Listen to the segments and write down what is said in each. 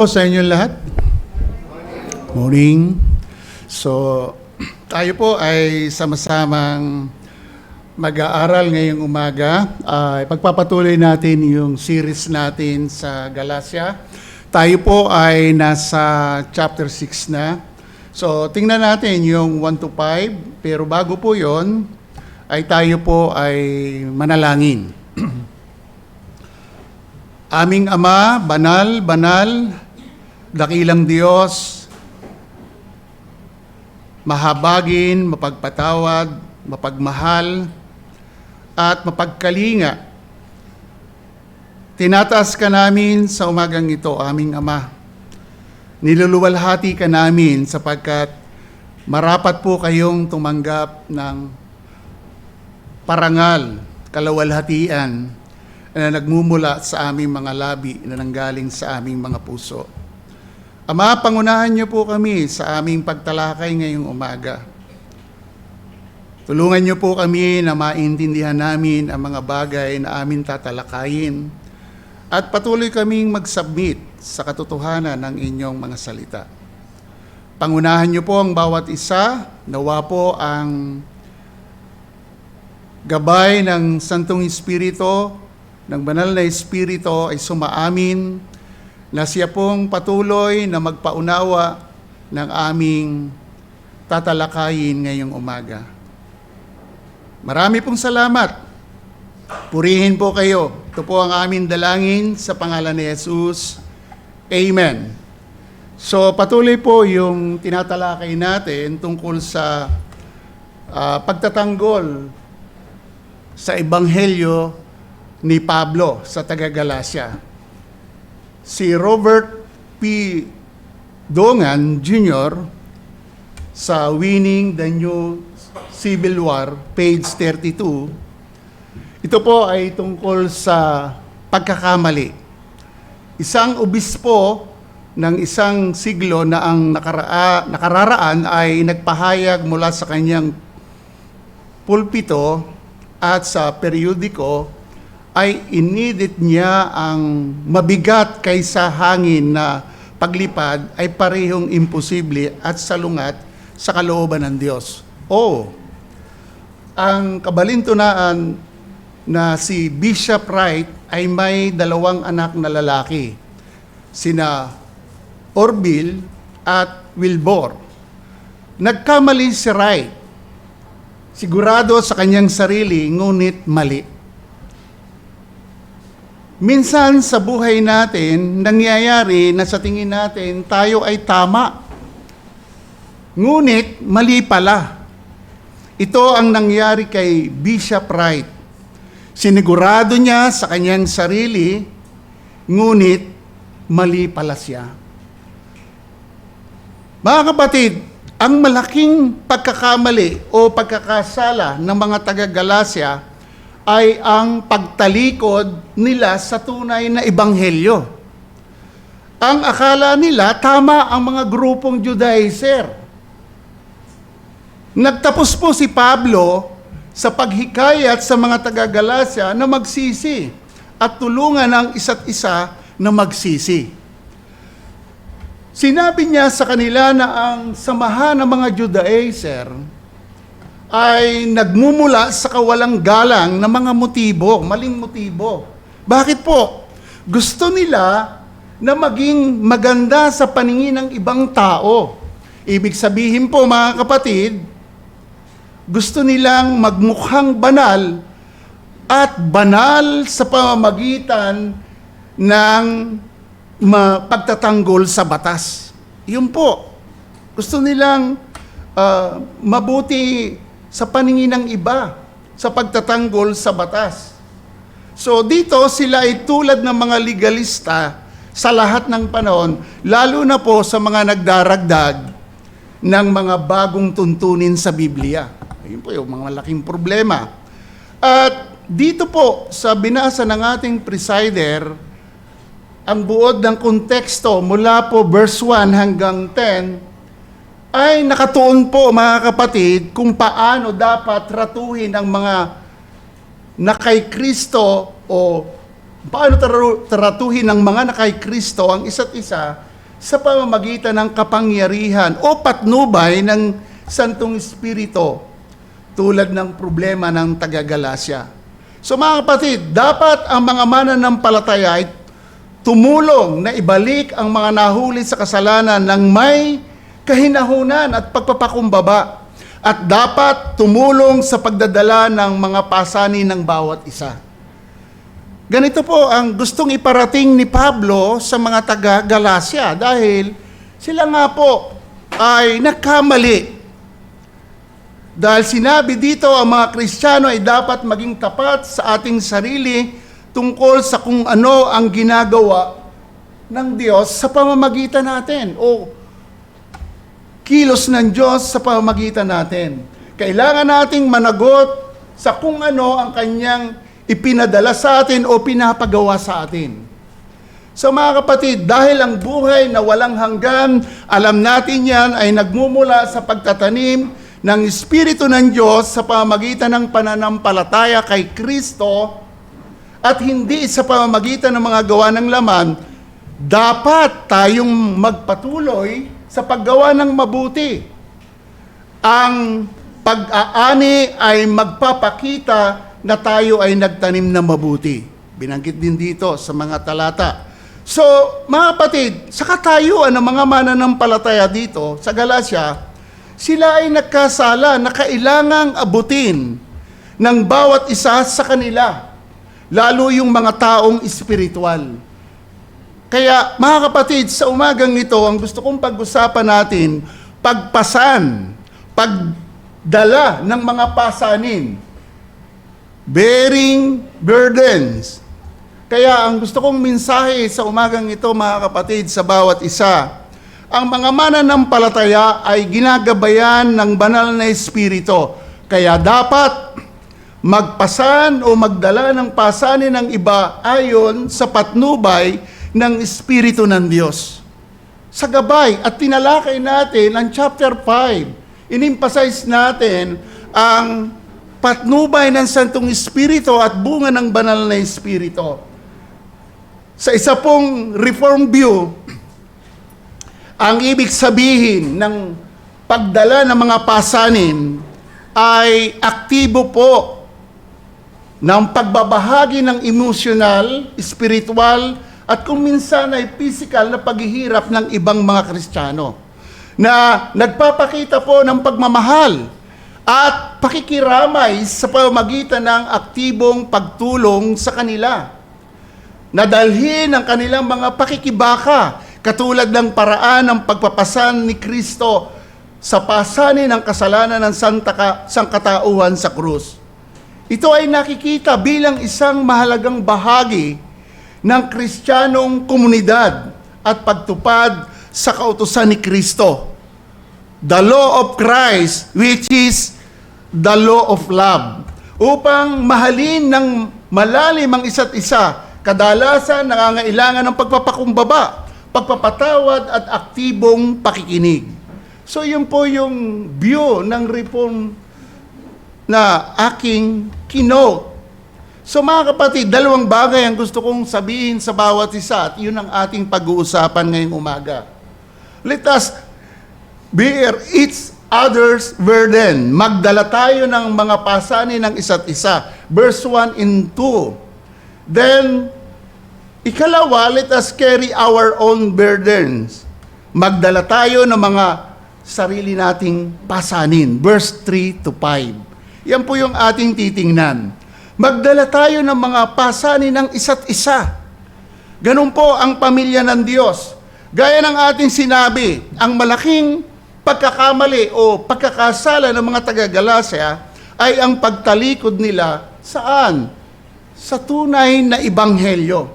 Sa inyo lahat. Morning. So, tayo po ay sama-samang mag-aaral ngayong umaga. Pagpapatuloy natin yung series natin sa Galatia. Tayo po ay nasa chapter 6 na. So, tingnan natin yung 1 to 5. Pero bago po yon, ay tayo po ay manalangin. Aming Ama, banal, dakilang Diyos, mahabagin, mapagpatawad, mapagmahal, at mapagkalinga. Tinataas ka namin sa umagang ito, aming Ama. Niluluwalhati ka namin sapagkat marapat po kayong tumanggap ng parangal, kalawalhatian na nagmumula sa aming mga labi na nanggaling sa aming mga puso. Ama, pangunahan niyo po kami sa aming pagtalakay ngayong umaga. Tulungan niyo po kami na maintindihan namin ang mga bagay na amin tatalakayin at patuloy kaming mag-submit sa katotohanan ng inyong mga salita. Pangunahan niyo po ang bawat isa, nawa po ang gabay ng Santong Espiritu, ng Banal na Espiritu ay sumaamin na siya pong patuloy na magpaunawa ng aming tatalakayin ngayong umaga. Marami pong salamat. Purihin po kayo. Ito po ang aming dalangin sa pangalan ni Jesus. Amen. So patuloy po yung tinatalakay natin tungkol sa pagtatanggol sa Ebanghelyo ni Pablo sa taga-Galacia. Si Robert P. Dongan Jr. sa Winning the New Civil War, page 32, ito po ay tungkol sa pagkakamali. Isang obispo ng isang siglo na ang nakararaan ay nagpahayag mula sa kanyang pulpito at sa periodiko ay inedit niya ang mabigat kaysa hangin na paglipad ay parehong imposible at salungat sa kalooban ng Diyos. Ang kabalintunaan na si Bishop Wright ay may 2 anak na lalaki, sina Orville at Wilbur. Nagkamali si Wright, sigurado sa kanyang sarili, ngunit mali. Minsan sa buhay natin, nangyayari na sa tingin natin tayo ay tama. Ngunit mali pala. Ito ang nangyari kay Bishop Wright. Sinigurado niya sa kanyang sarili, ngunit mali pala siya. Mga kapatid, ang malaking pagkakamali o pagkakasala ng mga taga-Galacia ay ang pagtalikod nila sa tunay na ebanghelyo. Ang akala nila, tama ang mga grupong Judaizer. Nagtapos po si Pablo sa paghikayat sa mga taga-Galacia na magsisi at tulungan ang isa't isa na magsisi. Sinabi niya sa kanila na ang samahan ng mga Judaizer ay nagmumula sa kawalang galang na mga motibo, maling motibo. Bakit po? Gusto nila na maging maganda sa paningin ng ibang tao. Ibig sabihin po, mga kapatid, gusto nilang magmukhang banal at banal sa pamamagitan ng pagtatanggol sa batas. Yun po. Gusto nilang mabuti sa paningin ng iba, sa pagtatanggol sa batas. So dito sila ay tulad ng mga legalista sa lahat ng panahon, lalo na po sa mga nagdaragdag ng mga bagong tuntunin sa Biblia. Ayun po yung mga malaking problema. At dito po sa binasa ng ating presider, ang buod ng konteksto mula po verse 1 hanggang 10, ay nakatuon po, mga kapatid, kung paano dapat tratuhin ang mga na kay Kristo o paano tratuhin ng mga na kay Kristo ang isa't isa sa pamamagitan ng kapangyarihan o patnubay ng Santong Espiritu, tulad ng problema ng taga-Galasya. So mga kapatid, dapat ang mga mananampalataya ay tumulong na ibalik ang mga nahuli sa kasalanan ng may kahinahunan at pagpapakumbaba, at dapat tumulong sa pagdadala ng mga pasanin ng bawat isa. Ganito po ang gustong iparating ni Pablo sa mga taga-Galasya dahil sila nga po ay nagkamali. Dahil sinabi dito ang mga Kristiyano ay dapat maging tapat sa ating sarili tungkol sa kung ano ang ginagawa ng Diyos sa pamamagitan natin o kilos ng Diyos sa pamamagitan natin. Kailangan nating managot sa kung ano ang kanyang ipinadala sa atin o pinapagawa sa atin. So mga kapatid, dahil ang buhay na walang hanggan, alam natin yan ay nagmumula sa pagtatanim ng Espiritu ng Diyos sa pamamagitan ng pananampalataya kay Kristo at hindi sa pamamagitan ng mga gawa ng laman, dapat tayong magpatuloy sa paggawa ng mabuti. Ang pag-aani ay magpapakita na tayo ay nagtanim na mabuti. Binanggit din dito sa mga talata. So, mga kapatid, sa katayuan ng mga mananampalataya dito sa Galasya, sila ay nagkasala na kailangang abutin ng bawat isa sa kanila, lalo yung mga taong espiritual. Kaya mga kapatid, sa umagang ito, ang gusto kong pag-usapan natin, pagpasan, pagdala ng mga pasanin, bearing burdens. Kaya ang gusto kong mensahe sa umagang ito, mga kapatid, sa bawat isa, ang mga mananampalataya ay ginagabayan ng banal na Espiritu. Kaya dapat magpasan o magdala ng pasanin ng iba ayon sa patnubay ng Espiritu ng Diyos. Sa gabay at tinalakay natin ang chapter 5, in-emphasize natin ang patnubay ng Santong Espiritu at bunga ng banal na Espiritu. Sa isa pong reform view, ang ibig sabihin ng pagdala ng mga pasanin ay aktibo po ng pagbabahagi ng emosyonal, spiritual, at kung minsan ay physical na paghihirap ng ibang mga Kristiyano na nagpapakita po ng pagmamahal at pakikiramay sa pamamagitan ng aktibong pagtulong sa kanila. Nadalhin ang kanilang mga pakikibaka katulad ng paraan ng pagpapasan ni Kristo sa pasanin ng kasalanan ng sangkatauhan sa krus. Ito ay nakikita bilang isang mahalagang bahagi ng Kristiyanong komunidad at pagtupad sa kautusan ni Kristo. The law of Christ, which is the law of love. Upang mahalin ng malalim ang isa't isa, kadalasan nangangailangan ng pagpapakumbaba, pagpapatawad at aktibong pakikinig. So yun po yung view ng reform na aking kinote. So mga kapatid, dalawang bagay ang gusto kong sabihin sa bawat isa at yun ang ating pag-uusapan ngayong umaga. Let us bear each other's burden. Magdala tayo ng mga pasanin ng isa't isa. Verse 1 and 2. Then, ikalawa, let us carry our own burdens. Magdala tayo ng mga sarili nating pasanin. Verse 3 to 5. Yan po yung ating titingnan. Magdala tayo ng mga pasanin ng isa't isa. Ganun po ang pamilya ng Diyos. Gaya ng ating sinabi, ang malaking pagkakamali o pagkakasala ng mga taga-Galasya ay ang pagtalikod nila saan? Sa tunay na ebanghelyo.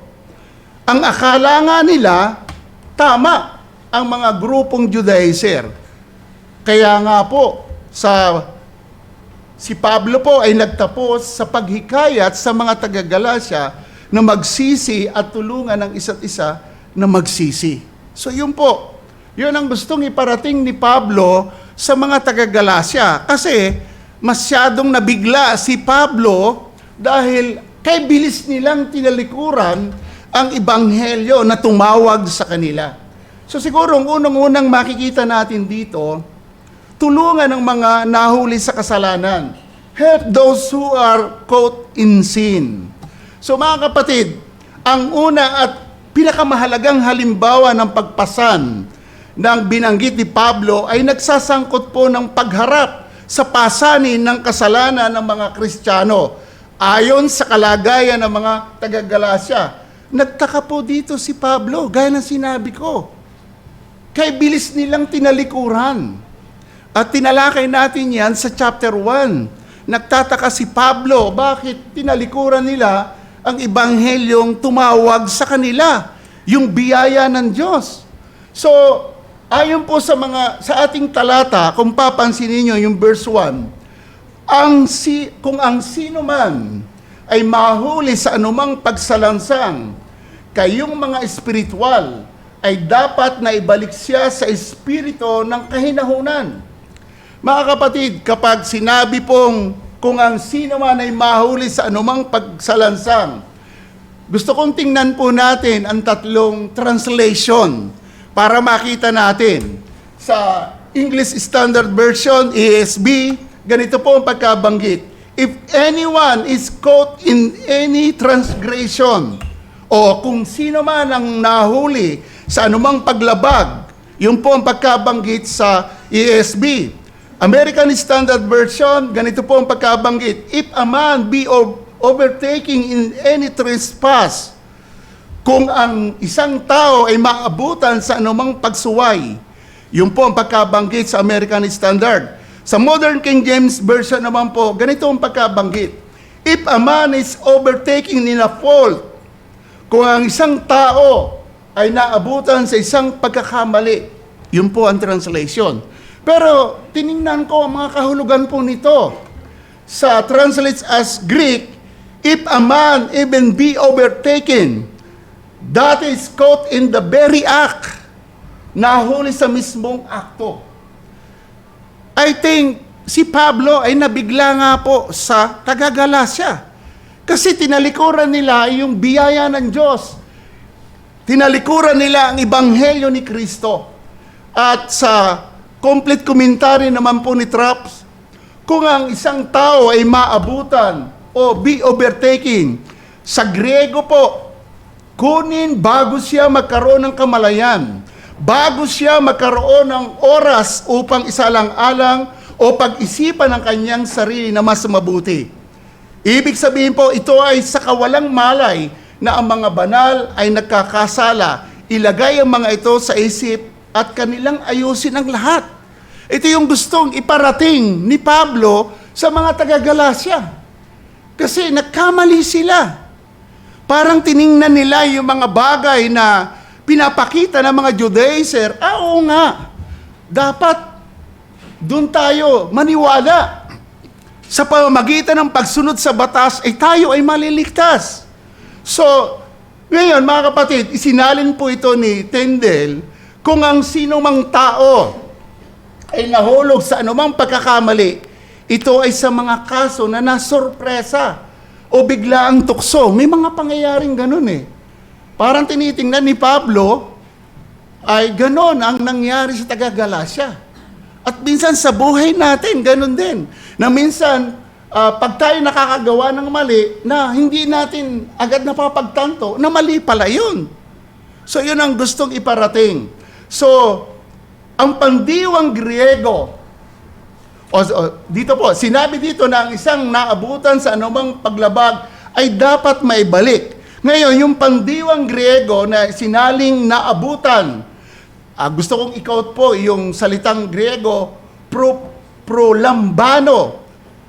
Ang akala nga nila, tama ang mga grupong Judaizer. Kaya nga po, si Pablo po ay nagtapos sa paghikayat sa mga taga-Galasya na magsisi at tulungan ng isa't isa na magsisi. So yun po, yun ang gustong iparating ni Pablo sa mga taga-Galasya. Kasi masyadong nabigla si Pablo dahil kay bilis nilang tinalikuran ang ebanghelyo na tumawag sa kanila. So siguro, ang unang-unang makikita natin dito, tulungan ng mga nahuli sa kasalanan. Help those who are caught in sin. So mga kapatid, ang una at pinakamahalagang halimbawa ng pagpasan ng binanggit ni Pablo ay nagsasangkot po ng pagharap sa pasanin ng kasalanan ng mga Kristiyano ayon sa kalagayan ng mga taga-Galacia. Nagtaka po dito si Pablo, gaya ng sinabi ko. Kaya bilis nilang tinalikuran. At tinalakay natin yan sa chapter 1. Nagtataka si Pablo, bakit tinalikuran nila ang ebanghelyong tumawag sa kanila, yung biyaya ng Diyos. So, ayon po sa ating talata, kung papansinin niyo yung verse 1, kung ang sino man ay mahuli sa anumang pagsalansang, kayong mga espiritual ay dapat na ibalik siya sa espiritu ng kahinahunan. Mga kapatid, kapag sinabi pong kung ang sino man ay mahuli sa anumang pagsalansang, gusto kong tingnan po natin ang tatlong translation para makita natin. Sa English Standard Version, ESV, ganito po ang pagkabanggit. If anyone is caught in any transgression, o kung sino man ang nahuli sa anumang paglabag, yun po ang pagkabanggit sa ESV. American Standard Version, ganito po ang pagkabanggit. If a man be overtaking in any trespass, kung ang isang tao ay maabutan sa anumang pagsuway, yun po ang pagkabanggit sa American Standard. Sa Modern King James Version naman po, ganito ang pagkabanggit. If a man is overtaking in a fault, kung ang isang tao ay naabutan sa isang pagkakamali, yun po ang translation. Pero tiningnan ko ang mga kahulugan po nito. Sa translates as Greek, if a man even be overtaken, that is caught in the very act, nahuli sa mismong akto. I think si Pablo ay nabigla nga po sa taga-Galacia. Kasi tinalikuran nila yung biyaya ng Diyos. Tinalikuran nila ang ebanghelyo ni Kristo. At sa complete commentary naman po ni Traps, kung ang isang tao ay maabutan o be overtaking, sa Griego po, kunin bago siya magkaroon ng kamalayan, bago siya magkaroon ng oras upang isalang-alang o pag-isipan ng kanyang sarili na mas mabuti. Ibig sabihin po, ito ay sa kawalang malay na ang mga banal ay nagkakasala, ilagay ang mga ito sa isip at kanilang ayusin ang lahat. Ito yung gustong iparating ni Pablo sa mga taga-Galacia. Kasi nagkamali sila. Parang tiningnan nila yung mga bagay na pinapakita ng mga Judaizer. Oo nga, dapat doon tayo maniwala. Sa pamamagitan ng pagsunod sa batas, ay tayo ay maliligtas. So, ngayon mga kapatid, isinalin po ito ni Tyndale, kung ang sino mang tao ay nahulog sa anumang pagkakamali, ito ay sa mga kaso na nasorpresa o biglaang tukso. May mga pangyayaring ganun eh. Parang tinitingnan ni Pablo, ay ganon ang nangyari sa taga-Galacia. At minsan sa buhay natin, ganon din. Na minsan, pag tayo nakakagawa ng mali, na hindi natin agad napapagtanto, na mali pala yun. So yun ang gustong iparating. So, ang pandiwang Griego, dito po, sinabi dito na ang isang naabutan sa anumang paglabag ay dapat maibalik. Ngayon, yung pandiwang Griego na sinaling naabutan, gusto kong i-quote po yung salitang Griego, prolambano.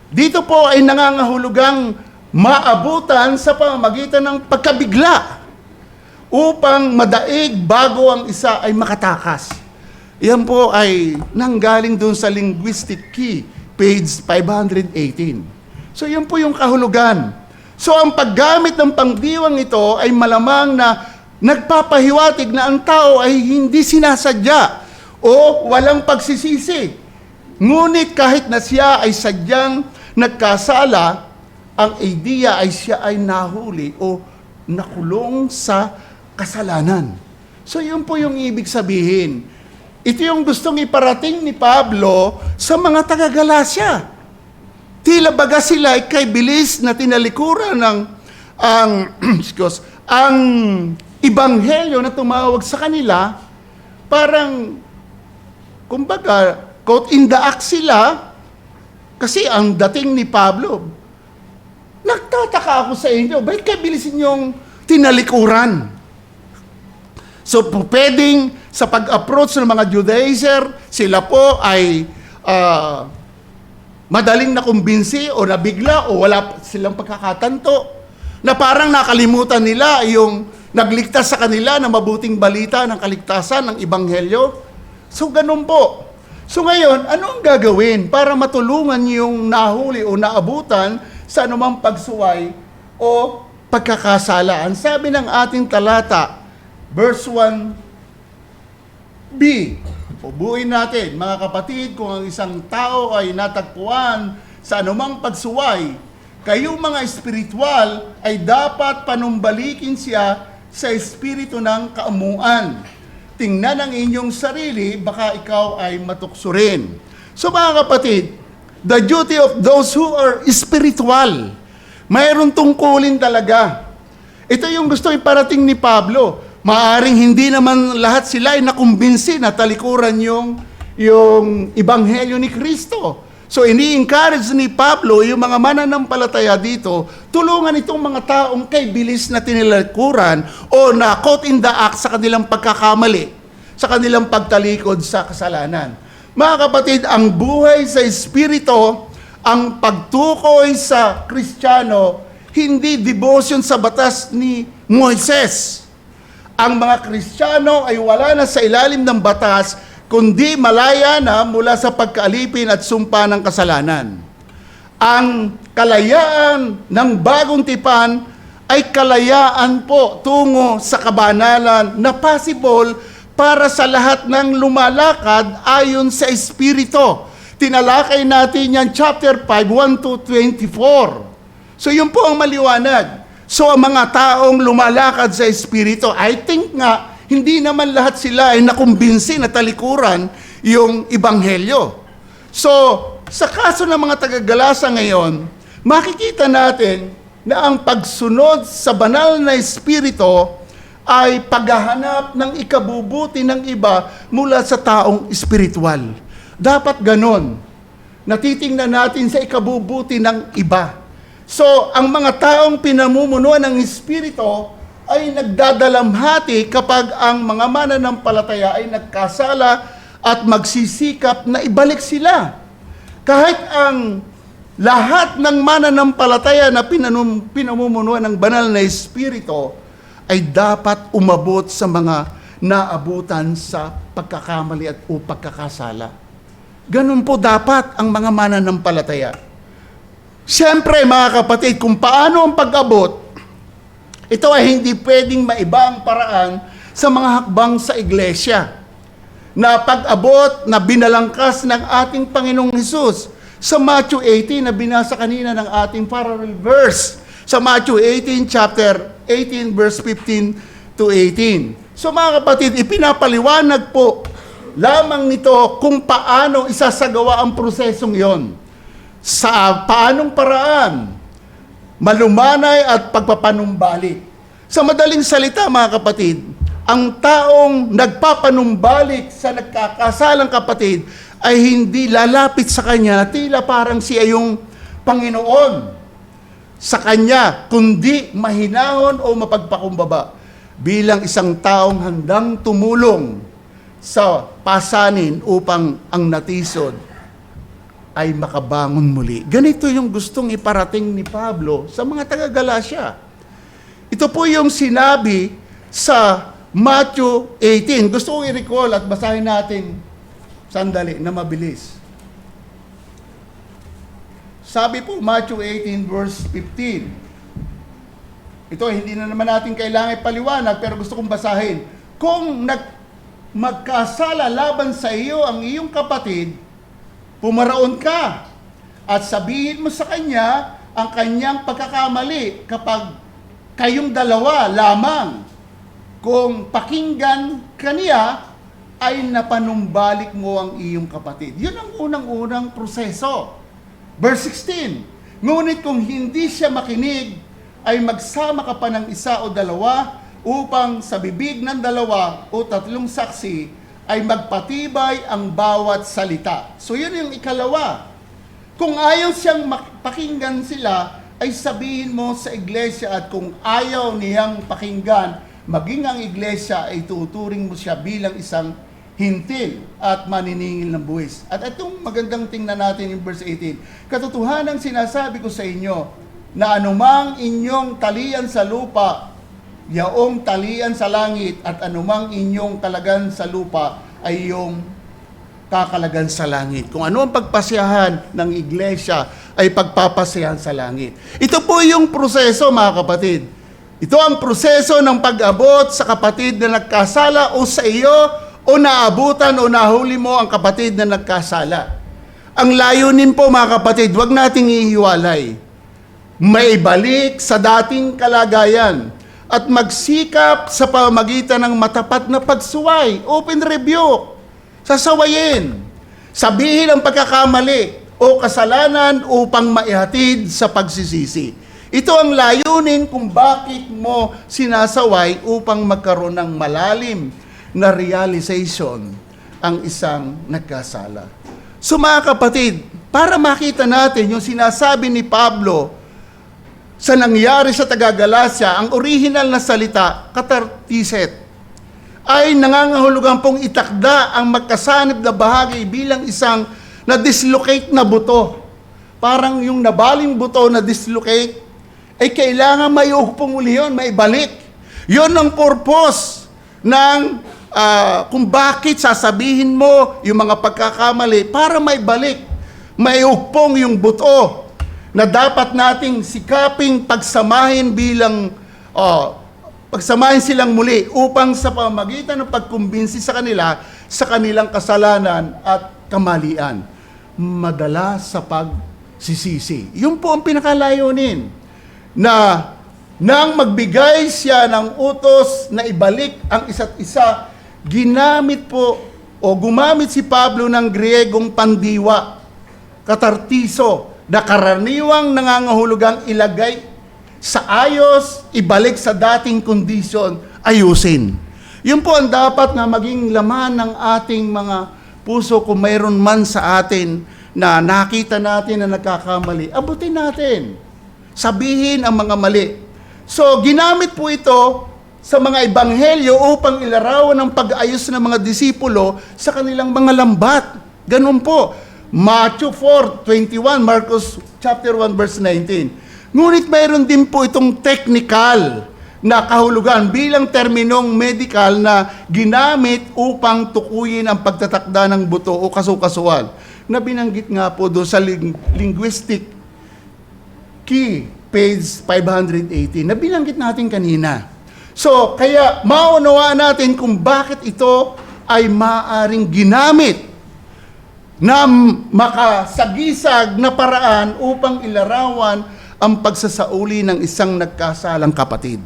Dito po ay nangangahulugang maabutan sa pamamagitan ng pagkabigla upang madaig bago ang isa ay makatakas. Yan po ay nanggaling dun sa linguistic key, page 518. So yun po yung kahulugan. So ang paggamit ng pangdiwang ito ay malamang na nagpapahiwatig na ang tao ay hindi sinasadya o walang pagsisisi. Ngunit kahit na siya ay sadyang nagkasala, ang idea ay siya ay nahuli o nakulong sa kasalanan. So yun po yung ibig sabihin. Ito yung gustong iparating ni Pablo sa mga taga-Galasya. Tila baga sila ay kay bilis na tinalikuran ng ang ebanghelyo na tumawag sa kanila, parang kumbaga, quote in the act sila, kasi ang dating ni Pablo, nagtataka ako sa inyo, bakit kaya bilisin yung tinalikuran? So, pwedeng sa pag-approach ng mga Judaizer, sila po ay madaling nakumbinsi o nabigla o wala silang pagkakatanto, na parang nakalimutan nila yung nagligtas sa kanila ng mabuting balita ng kaligtasan ng Ebanghelyo. So, ganun po. So, ngayon, ano ang gagawin para matulungan yung nahuli o naabutan sa anumang pagsuway o pagkakasala? Ang sabi ng ating talata, verse 1b, ubuin natin, mga kapatid, kung ang isang tao ay natagpuan sa anumang pagsuway, kayong mga espiritual ay dapat panumbalikin siya sa espiritu ng kaamuan. Tingnan ang inyong sarili, baka ikaw ay matukso rin. So mga kapatid, the duty of those who are spiritual, mayroon tungkulin talaga. Ito yung gusto iparating ni Pablo. Maaring hindi naman lahat sila ay nakumbinsi na talikuran yung ebanghelyo ni Kristo. So ini-encourage ni Pablo yung mga mananampalataya dito, tulungan itong mga taong kay bilis na tinilikuran o na caught in the act sa kanilang pagkakamali, sa kanilang pagtalikod sa kasalanan. Mga kapatid, ang buhay sa Espiritu, ang pagtukoy sa Kristiyano, hindi devotion sa batas ni Moises. Ang mga Kristiyano ay wala na sa ilalim ng batas, kundi malaya na mula sa pagkaalipin at sumpa ng kasalanan. Ang kalayaan ng bagong tipan ay kalayaan po tungo sa kabanalan na possible para sa lahat ng lumalakad ayon sa Espiritu. Tinalakay natin yan, chapter 5, 1 to 24. So yun po ang maliwanag. So ang mga taong lumalakad sa Espiritu, I think nga, hindi naman lahat sila ay nakumbinsi na talikuran yung ebanghelyo. So, sa kaso ng mga taga-Galasa ngayon, makikita natin na ang pagsunod sa banal na Espiritu ay paghahanap ng ikabubuti ng iba mula sa taong espiritual. Dapat ganon. Natitingnan natin sa ikabubuti ng iba. So, ang mga taong pinamumunuan ng Espiritu ay nagdadalamhati kapag ang mga mananampalataya ay nagkasala at magsisikap na ibalik sila. Kahit ang lahat ng mananampalataya na pinamumunuan ng banal na Espiritu ay dapat umabot sa mga naabutan sa pagkakamali at o pagkakasala. Ganun po dapat ang mga mananampalataya. Siyempre mga kapatid, kung paano ang pag-abot, ito ay hindi pwedeng maiba ang paraan sa mga hakbang sa iglesia na pag-abot na binalangkas ng ating Panginoong Hesus sa Matthew 18 na binasa kanina ng ating parallel verse. Sa Matthew 18, chapter 18, verse 15 to 18. So mga kapatid, ipinapaliwanag po lamang nito kung paano isasagawa ang prosesong yon. Sa paanong paraan malumanay at pagpapanumbalik. Sa madaling salita, mga kapatid, ang taong nagpapanumbalik sa nagkakasalang kapatid ay hindi lalapit sa kanya tila parang siya yung Panginoon sa kanya, kundi mahinahon o mapagpakumbaba bilang isang taong handang tumulong sa pasanin upang ang natisod ay makabangon muli. Ganito yung gustong iparating ni Pablo sa mga taga-Galasya. Ito po yung sinabi sa Matthew 18. Gusto ko i-recall at basahin natin sandali na mabilis. Sabi po, Matthew 18 verse 15. Ito, hindi na naman natin kailangan ipaliwanag, pero gusto kong basahin. Kung magkasala laban sa iyo ang iyong kapatid, pumaraon ka at sabihin mo sa kanya ang kanyang pagkakamali kapag kayong dalawa lamang. kung pakinggan kaniya, ay napanumbalik mo ang iyong kapatid. Yun ang unang-unang proseso. Verse 16, ngunit kung hindi siya makinig, ay magsama ka pa ng isa o dalawa upang sa bibig ng dalawa o tatlong saksi ay magpatibay ang bawat salita. So yun yung ikalawa. Kung ayaw siyang pakinggan sila, ay sabihin mo sa iglesia, at kung ayaw niyang pakinggan, maging ang iglesia ay tuturing mo siya bilang isang hintil at maniningil ng buwis. At itong magandang tingnan natin yung verse 18. Katotohanan sinasabi ko sa inyo, na anumang inyong talian sa lupa, yaong talian sa langit, at anumang inyong kalagan sa lupa, ay yung kakalagan sa langit. Kung ano ang pagpasyahan ng iglesia, ay pagpapasyahan sa langit. Ito po yung proseso, mga kapatid. Ito ang proseso ng pag-abot sa kapatid na nagkasala o sa iyo, o naabutan o nahuli mo ang kapatid na nagkasala. Ang layunin po, mga kapatid, wag nating ihiwalay. Maibalik sa dating kalagayan at magsikap sa pamamagitan ng matapat na pagsuway, open rebuke, sasawayin, sabihin ang pagkakamali o kasalanan upang maihatid sa pagsisisi. Ito ang layunin kung bakit mo sinasaway upang magkaroon ng malalim na realization ang isang nagkasala. So mga kapatid, para makita natin yung sinasabi ni Pablo sa nangyari sa taga-Galacia, ang original na salita, katartiset, ay nangangahulugan pong itakda ang magkasanib na bahagi bilang isang na-dislocate na buto. Parang yung nabaling buto na dislocate, ay kailangan may uhpong uli yun, may balik. Yun ang purpose ng kung bakit sasabihin mo yung mga pagkakamali para may balik, may uhpong yung buto na dapat nating sikaping pagsamahin bilang pagsamahin silang muli upang sa pamamagitan ng pagkumbinsi sa kanila sa kanilang kasalanan at kamalian, madala sa pagsisisi. Yun po ang pinakalayunin, na nang magbigay siya ng utos na ibalik ang isa't isa, ginamit po o gumamit si Pablo ng Griegong pandiwa, katartiso, na karaniwang nangangahulugang ilagay sa ayos, ibalik sa dating kondisyon, ayusin. Yun po ang dapat na maging laman ng ating mga puso kung mayroon man sa atin na nakita natin na nagkakamali. Abutin natin. Sabihin ang mga mali. So, ginamit po ito sa mga ebanghelyo upang ilarawan ang pag-ayos ng mga disipulo sa kanilang mga lambat. Ganun po. Matthew 4:21, Marcos chapter 1 verse 19. Ngunit mayroon din po itong technical na kahulugan bilang terminong medical na ginamit upang tukuyin ang pagtatakda ng buto o kasukasuan, na binanggit nga po doon sa linguistic key, page 580, na binanggit natin kanina. So, kaya maunawaan natin kung bakit ito ay maaring ginamit na makasagisag na paraan upang ilarawan ang pagsasauli ng isang nagkasalang kapatid.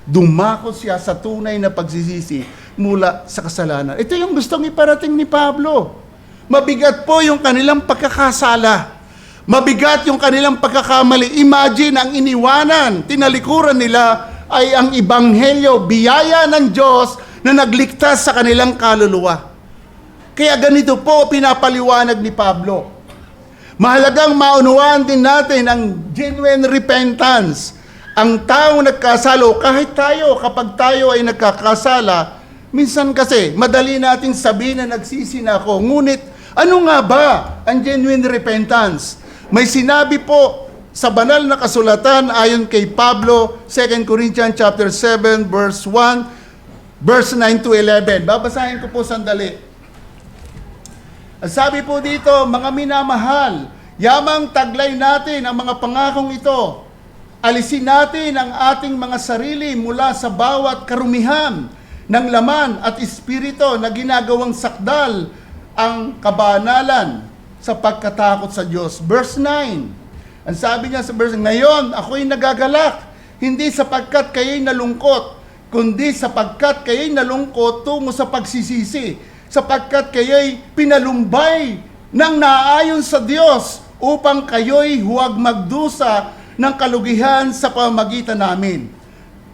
Dumako siya sa tunay na pagsisisi mula sa kasalanan. Ito yung gustong iparating ni Pablo. Mabigat po yung kanilang pagkakasala. Mabigat yung kanilang pagkakamali. Imagine ang iniwanan, tinalikuran nila ay ang ebanghelyo, biyaya ng Diyos na nagligtas sa kanilang kaluluwa. Kaya ganito po pinapaliwanag ni Pablo. Mahalagang maunawaan din natin ang genuine repentance. Ang taong nagkasalo, kahit tayo, kapag tayo ay nagkakasala, minsan kasi madali natin sabihin na nagsisi na ako. Ngunit ano nga ba ang genuine repentance? May sinabi po sa banal na kasulatan ayon kay Pablo, 2 Corinthians chapter 7 verse 1, verse 9 to 11. Babasahin ko po sandali. Sabi po dito, mga minamahal, yamang taglay natin ang mga pangakong ito. Alisin natin ang ating mga sarili mula sa bawat karumihan ng laman at espiritu na ginagawang sakdal ang kabanalan sa pagkatakot sa Diyos. Verse 9, ang sabi niya sa verse, ngayon ako'y nagagalak, hindi sapagkat kayo'y nalungkot, kundi sapagkat kayo'y nalungkot tungo sa pagsisisi, sapagkat kayo'y pinalumbay ng naayon sa Diyos upang kayo'y huwag magdusa ng kalugihan sa pamamagitan namin.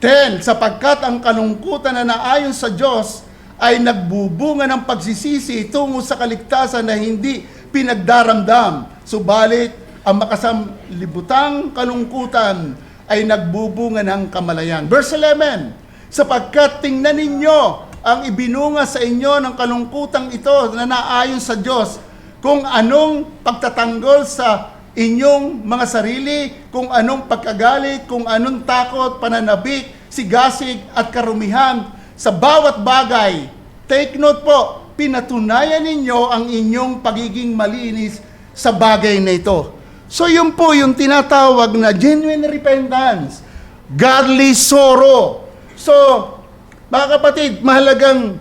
10. Sapagkat ang kalungkutan na naayon sa Diyos ay nagbubunga ng pagsisisi tungo sa kaligtasan na hindi pinagdaramdam. Subalit, ang makasamlibutang kalungkutan ay nagbubunga ng kamalayan. Verse 11, sapagkat tingnan ninyo ang ibinunga sa inyo ng kalungkutang ito na naayon sa Diyos, kung anong pagtatanggol sa inyong mga sarili, kung anong pagkagalit, kung anong takot, pananabik, sigasig at karumihan sa bawat bagay. Take note po, pinatunayan ninyo ang inyong pagiging malinis sa bagay na ito. So yun po yung tinatawag na genuine repentance, godly sorrow. So, mga kapatid, mahalagang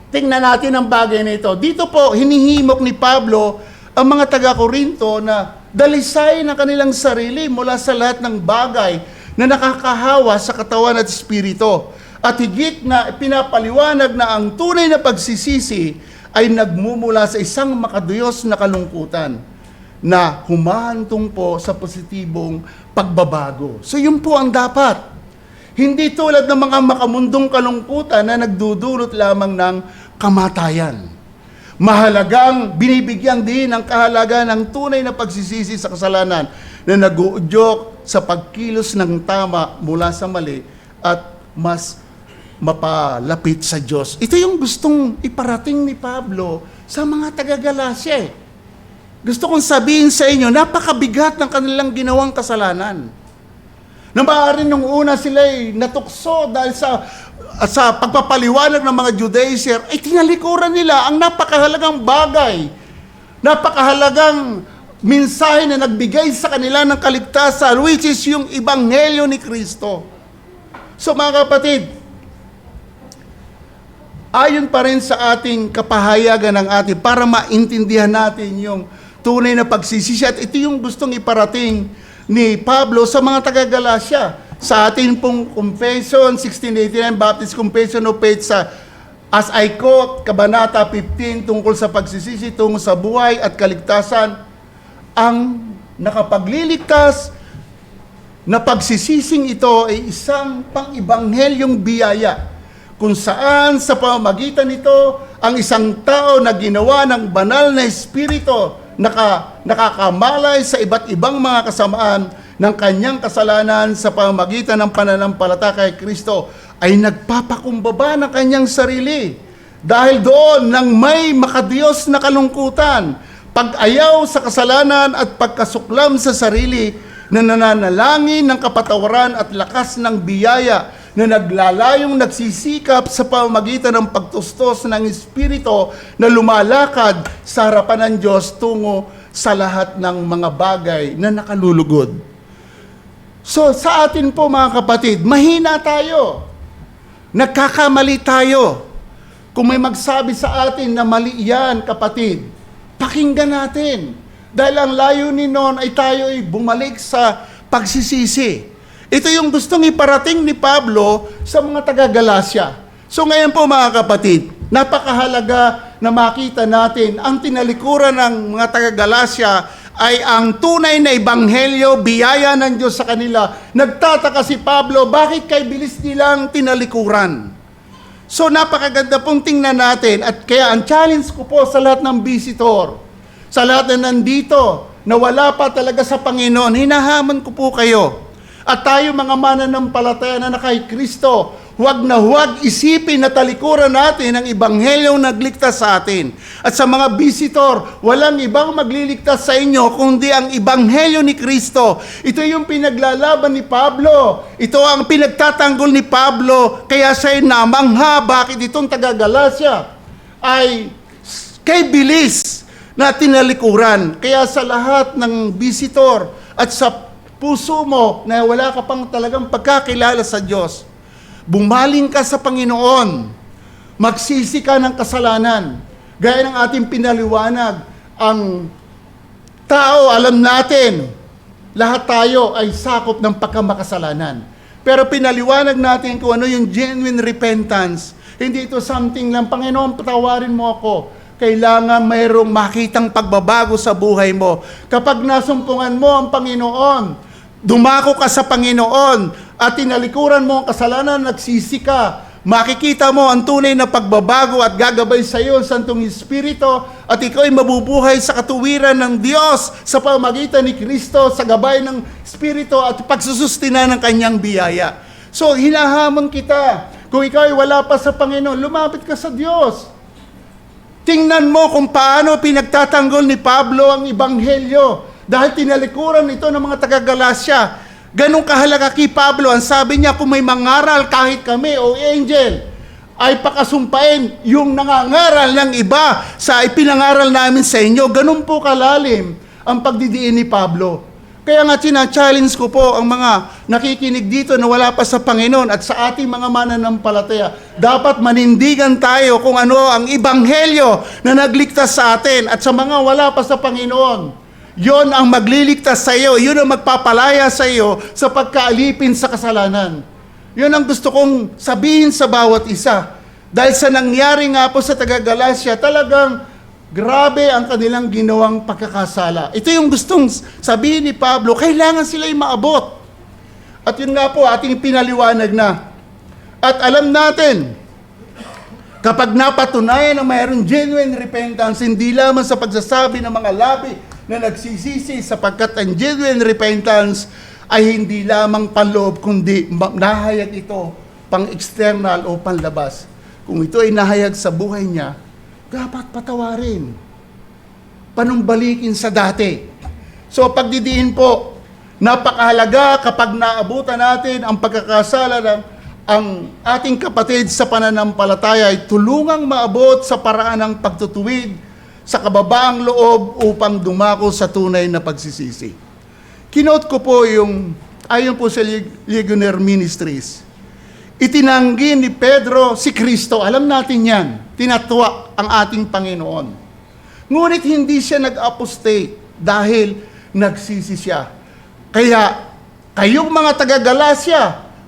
tingnan natin ang bagay na ito. Dito po, hinihimok ni Pablo ang mga taga-Korinto na dalisay ng kanilang sarili mula sa lahat ng bagay na nakakahawa sa katawan at espiritu. At higit na pinapaliwanag na ang tunay na pagsisisi ay nagmumula sa isang makaduyos na kalungkutan na humahantong po sa positibong pagbabago. So yun po ang dapat. Hindi tulad ng mga makamundong kalungkutan na nagdudulot lamang ng kamatayan. Mahalagang binibigyan din ng kahalagaan ng tunay na pagsisisi sa kasalanan na nag-uudyok sa pagkilos ng tama mula sa mali at mas mapalapit sa Diyos. Ito yung gustong iparating ni Pablo sa mga taga-Galacia. Gusto kong sabihin sa inyo, napakabigat ng kanilang ginawang kasalanan. Na maaari nung una sila ay natukso dahil sa pagpapaliwanag ng mga Judaizer, ay tinalikuran nila ang napakahalagang bagay, napakahalagang mensahe na nagbigay sa kanila ng kaligtasan, which is yung Ebanghelyo ni Kristo. So mga kapatid, ayon pa rin sa ating kapahayagan ng ating para maintindihan natin yung tunay na pagsisisi. At ito yung gustong iparating ni Pablo sa mga taga-Galacia. Sa ating pong Confession 1689, Baptist Confession of Faith sa as I quote, Kabanata 15 tungkol sa pagsisisi tungo sa buhay at kaligtasan, ang nakapagliligtas na pagsisising ito ay isang pang-ibanghelyong biyaya kung saan sa pamamagitan nito ang isang tao na ginawa ng banal na espiritu nakakamalay sa iba't ibang mga kasamaan ng kanyang kasalanan sa pamamagitan ng pananampalataya kay Kristo ay nagpapakumbaba ng kanyang sarili dahil doon nang may makadiyos na kalungkutan, pag-ayaw sa kasalanan at pagkasuklam sa sarili na nananalangin ng kapatawaran at lakas ng biyaya na naglalayong nagsisikap sa pamamagitan ng pagtustos ng Espiritu na lumalakad sa harapan ng Diyos tungo sa lahat ng mga bagay na nakalulugod. So sa atin po mga kapatid, mahina tayo. Nagkakamali tayo. Kung may magsabi sa atin na mali yan, kapatid, pakinggan natin. Dahil ang layunin noon ay tayo ay bumalik sa pagsisisi. Ito yung gustong iparating ni Pablo sa mga taga-Galacia. So ngayon po mga kapatid, napakahalaga na makita natin ang tinalikuran ng mga taga-Galacia ay ang tunay na ebanghelyo, biyaya ng Diyos sa kanila. Nagtataka si Pablo, bakit kay bilis nilang tinalikuran? So napakaganda pong tingnan natin at kaya ang challenge ko po sa lahat ng visitor, sa lahat na nandito, na wala pa talaga sa Panginoon, hinahamon ko po kayo. At tayo mga mananampalataya na kay Kristo, huwag na huwag isipin na talikuran natin ang ebanghelyong nagligtas sa atin. At sa mga visitor, walang ibang magliligtas sa inyo kundi ang ebanghelyo ni Kristo. Ito yung pinaglalaban ni Pablo. Ito ang pinagtatanggol ni Pablo. Kaya siya'y namangha bakit itong taga-Galacia ay kay bilis na tinalikuran. Kaya sa lahat ng visitor at sa puso mo na wala ka pang talagang pagkakilala sa Diyos, bumaling ka sa Panginoon, magsisi ka ng kasalanan. Gaya ng ating pinaliwanag, ang tao, alam natin, lahat tayo ay sakop ng pagkamakasalanan. Pero pinaliwanag natin kung ano yung genuine repentance. Hindi ito something lang, Panginoon, patawarin mo ako. Kailangan mayroong makitang pagbabago sa buhay mo. Kapag nasumpungan mo ang Panginoon, dumako ka sa Panginoon, at tinalikuran mo ang kasalanan, nagsisi ka, makikita mo ang tunay na pagbabago at gagabay sa iyo ang Santong Espiritu, at ikaw ay mabubuhay sa katuwiran ng Diyos sa pamamagitan ni Kristo, sa gabay ng Espiritu at pagsusustina ng Kanyang biyaya. So, hinahamon kita, kung ikaw ay wala pa sa Panginoon, lumapit ka sa Diyos. Tingnan mo kung paano pinagtatanggol ni Pablo ang Ebanghelyo dahil tinalikuran ito ng mga taga-Galasya. Ganong kahalaga kay Pablo, ang sabi niya, kung may mangaral kahit kami o angel, ay pakasumpain yung nangangaral ng iba sa ipinangaral namin sa inyo. Ganon po kalalim ang pagdidiin ni Pablo. Kaya nga challenge ko po ang mga nakikinig dito na wala pa sa Panginoon at sa ating mga mananampalataya. Dapat manindigan tayo kung ano ang Ebanghelyo na nagligtas sa atin, at sa mga wala pa sa Panginoon. Yon ang magliligtas sa iyo, yun ang magpapalaya sa iyo sa pagkaalipin sa kasalanan. Yun ang gusto kong sabihin sa bawat isa. Dahil sa nangyari nga po sa taga-Galasya, talagang grabe ang kanilang ginawang pagkakasala. Ito yung gustong sabihin ni Pablo, kailangan sila'y maabot. At yun nga po, ating pinaliwanag na. At alam natin, kapag napatunayan na mayroong genuine repentance, hindi lamang sa pagsasabi ng mga labi na nagsisisi, sapagkat ang genuine repentance ay hindi lamang panloob, kundi nahayag ito pang external o panlabas. Kung ito ay nahayag sa buhay niya, dapat patawarin. Panumbalikin sa dati. So pagdidiin po, napakahalaga kapag naabutan natin ang pagkakasala ng ang ating kapatid sa pananampalataya ay tulungang maabot sa paraan ng pagtutuwid sa kababaang loob upang dumako sa tunay na pagsisisi. Kinote ko po yung, ayon po sa Ligonier Ministries, itinanggi ni Pedro si Kristo, alam natin yan, tinatwa ang ating Panginoon. Ngunit hindi siya nag-apostate dahil nagsisi siya. Kaya, kayong mga taga-Galasya,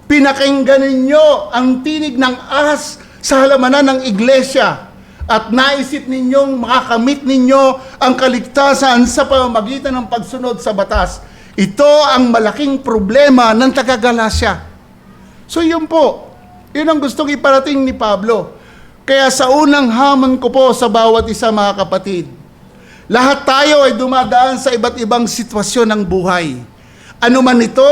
pinakinggan ninyo ang tinig ng ahas sa halamanan ng iglesia at naisip ninyong makakamit ninyo ang kaligtasan sa pamamagitan ng pagsunod sa batas. Ito ang malaking problema ng taga-Galasya. So yun po, yun ang gustong iparating ni Pablo. Kaya sa unang hamon ko po sa bawat isa, mga kapatid, lahat tayo ay dumadaan sa iba't ibang sitwasyon ng buhay. Ano man ito,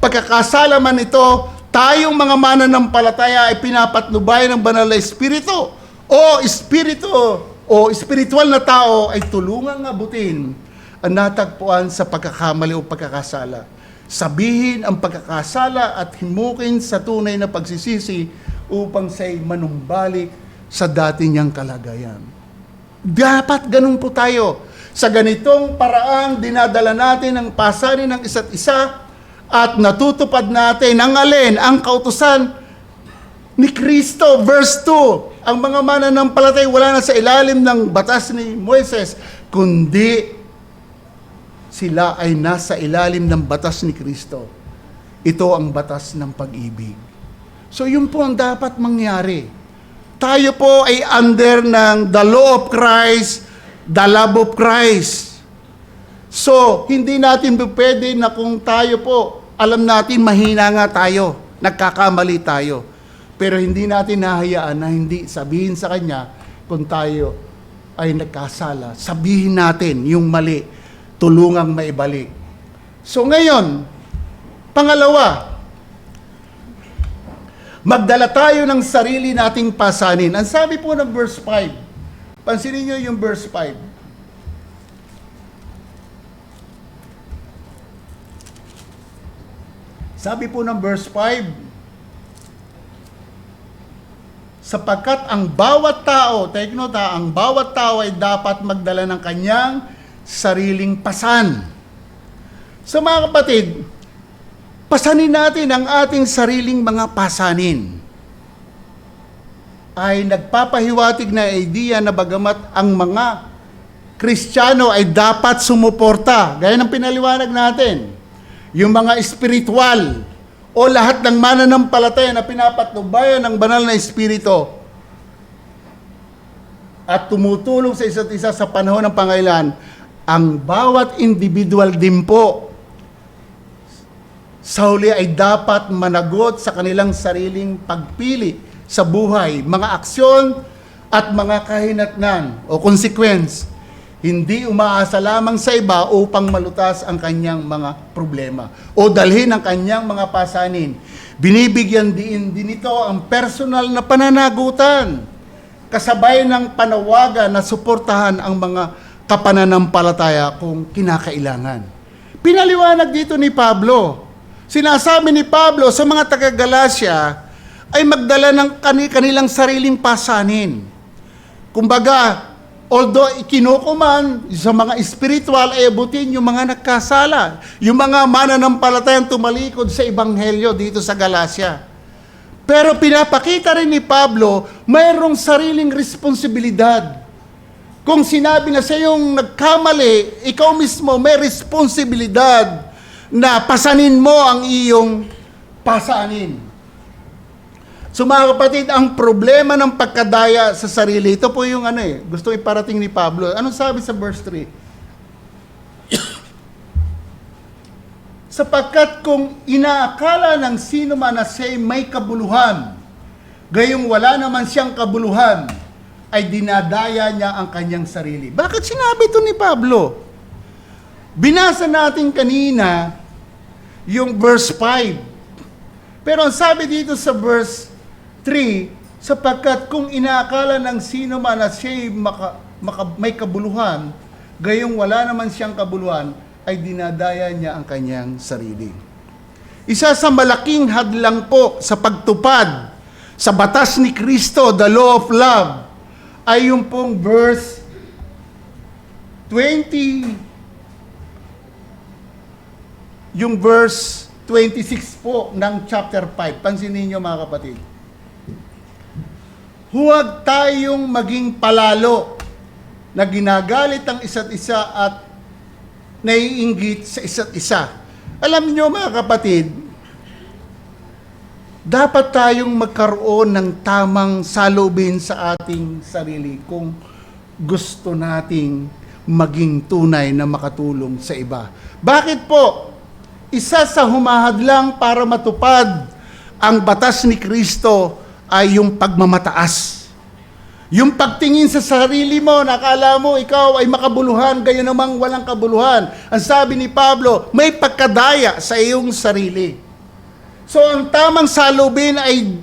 pagkakasala man ito, tayong mga mananampalataya ay pinapatnubay ng banal na Espiritu o espiritual na tao ay tulungang abutin ang natagpuan sa pagkakamali o pagkakasala. Sabihin ang pagkakasala at himukin sa tunay na pagsisisi upang siya'y manumbalik sa dati niyang kalagayan. Dapat ganun po tayo. Sa ganitong paraan, dinadala natin ang pasanin ng isa't isa at natutupad natin ang alin, ang kautusan ni Kristo. Verse 2, ang mga mananampalataya wala na sa ilalim ng batas ni Moises, kundi sila ay nasa ilalim ng batas ni Kristo. Ito ang batas ng pag-ibig. So yun po ang dapat mangyari. Tayo po ay under ng the law of Christ, the love of Christ. So, hindi natin pwede na kung tayo po, alam natin mahina nga tayo, nagkakamali tayo. Pero hindi natin nahayaan na hindi sabihin sa Kanya kung tayo ay nagkasala. Sabihin natin yung mali, tulungang maibalik. So ngayon, pangalawa, magdala tayo ng sarili nating pasanin. Ang sabi po ng verse 5, pansinin nyo yung verse 5. Sabi po ng verse 5, sapagkat ang bawat tao, take note ha, ang bawat tao ay dapat magdala ng kanyang sariling pasan. So mga kapatid, pasanin natin ang ating sariling mga pasanin. Ay nagpapahiwatig na idea na bagamat ang mga Kristiyano ay dapat sumuporta, gaya ng pinaliwanag natin, yung mga espiritual o o lahat ng mananampalataya na pinapatnubayan ng banal na Espiritu at tumutulong sa isa't isa sa panahon ng pangailan, ang bawat individual din po sa huli ay dapat managot sa kanilang sariling pagpili sa buhay, mga aksyon at mga kahinatnan o consequence. Hindi umaasa lamang sa iba upang malutas ang kanyang mga problema o dalhin ang kanyang mga pasanin. Binibigyan din ito ang personal na pananagutan, kasabay ng panawagan na suportahan ang mga kapananampalataya kung kinakailangan. Pinaliwanag dito ni Pablo. Sinasabi ni Pablo sa mga taga-Galacia ay magdala ng kanilang sariling pasanin. Kumbaga, although ikinukuman sa mga spiritual, ay abutin yung mga nagkasala, yung mga mananampalatayang tumalikod sa Ebanghelyo dito sa Galacia. Pero pinapakita rin ni Pablo, mayroong sariling responsibilidad. Kung sinabi na sa iyong nagkamali, ikaw mismo may responsibilidad na pasanin mo ang iyong pasanin. So mga kapatid, ang problema ng pagkadaya sa sarili, ito po yung gusto iparating ni Pablo. Anong sabi sa verse 3? Sapagkat kung inaakala ng sino man na siya'y may kabuluhan, gayong wala naman siyang kabuluhan, ay dinadaya niya ang kanyang sarili. Bakit sinabi ito ni Pablo? Binasa natin kanina yung verse 5. Pero ang sabi dito sa verse 3, sapagkat kung inaakala ng sino man na siya'y may kabuluhan, gayong wala naman siyang kabuluhan, ay dinadaya niya ang kanyang sarili. Isa sa malaking hadlang po sa pagtupad sa batas ni Kristo, the law of love, ay yung pong verse 20, yung verse 26 po ng chapter 5. Pansinin niyo mga kapatid. Huwag tayong maging palalo na ginagalit ang isa't isa at naiinggit sa isa't isa. Alam niyo mga kapatid, dapat tayong magkaroon ng tamang salubin sa ating sarili kung gusto nating maging tunay na makatulong sa iba. Bakit po? Isa sa humahadlang para matupad ang batas ni Kristo ay yung pagmamataas. Yung pagtingin sa sarili mo, nakala mo ikaw ay makabuluhan, gayon namang walang kabuluhan. Ang sabi ni Pablo, may pagkadaya sa iyong sarili. So ang tamang salubin ay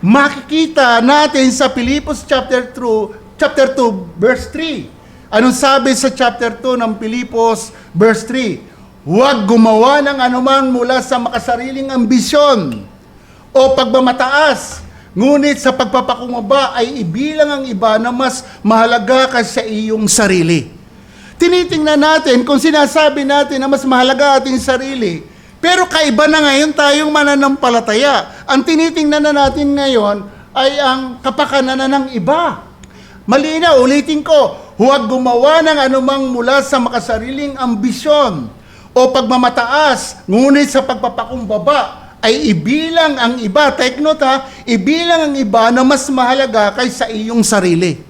makikita natin sa Pilipos chapter 2 verse 3. Anong sabi sa chapter 2 ng Pilipos verse 3? Huwag gumawa ng anuman mula sa makasariling ambisyon o pagmamataas, ngunit sa pagpapakumbaba ay ibilang ang iba na mas mahalaga kaysa iyong sarili. Tinitingnan natin kung sinasabi natin na mas mahalaga ating sarili, pero kaiba na ngayon tayong mananampalataya. Ang tinitingnan na natin ngayon ay ang kapakanan ng iba. Malinaw, ulitin ko, huwag gumawa ng anumang mula sa makasariling ambisyon o pagmamataas, ngunit sa pagpapakumbaba ay ibilang ang iba, take note ha, ibilang ang iba na mas mahalaga kaysa iyong sarili.